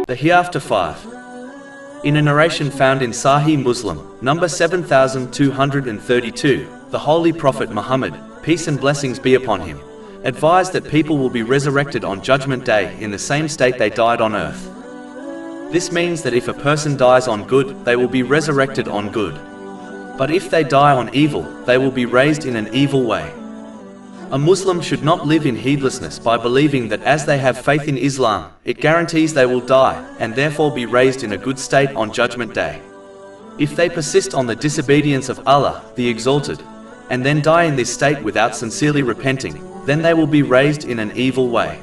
The Hereafter 5. In a narration found in Sahih Muslim, number 7232, the Holy Prophet Muhammad, peace and blessings be upon him, advised that people will be resurrected on Judgment Day in the same state they died on earth. This means that if a person dies on good, they will be resurrected on good. But if they die on evil, they will be raised in an evil way. A Muslim should not live in heedlessness by believing that as they have faith in Islam, it guarantees they will die, and therefore be raised in a good state on Judgment Day. If they persist on the disobedience of Allah, the Exalted, and then die in this state without sincerely repenting, then they will be raised in an evil way.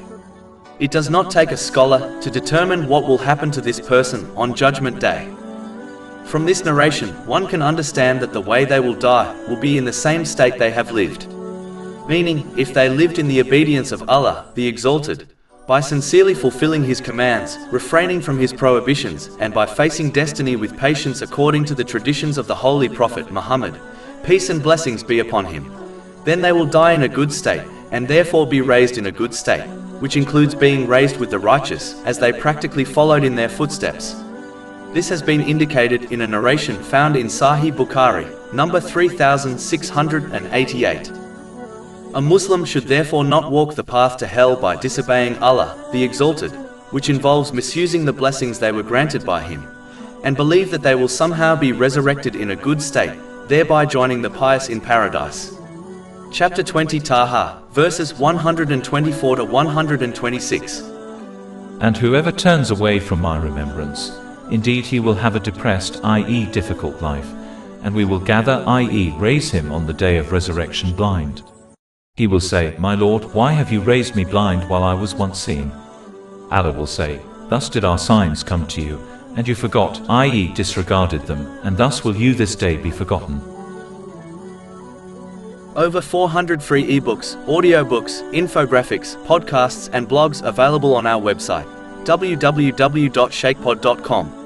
It does not take a scholar to determine what will happen to this person on Judgment Day. From this narration, one can understand that the way they will die will be in the same state they have lived. Meaning, if they lived in the obedience of Allah, the Exalted, by sincerely fulfilling His commands, refraining from His prohibitions, and by facing destiny with patience according to the traditions of the Holy Prophet Muhammad, peace and blessings be upon him, then they will die in a good state, and therefore be raised in a good state, which includes being raised with the righteous, as they practically followed in their footsteps. This has been indicated in a narration found in Sahih Bukhari, number 3688. A Muslim should therefore not walk the path to hell by disobeying Allah, the Exalted, which involves misusing the blessings they were granted by Him, and believe that they will somehow be resurrected in a good state, thereby joining the pious in paradise. Chapter 20 Taha, verses 124 to 126. And whoever turns away from my remembrance, indeed he will have a depressed, i.e. difficult life, and we will gather, i.e. raise him on the day of resurrection blind. He will say, My Lord, why have you raised me blind while I was once seeing? Allah will say, Thus did our signs come to you, and you forgot, i.e. disregarded them, and thus will you this day be forgotten. Over 400 free ebooks, audiobooks, infographics, podcasts and blogs available on our website, www.shakepod.com.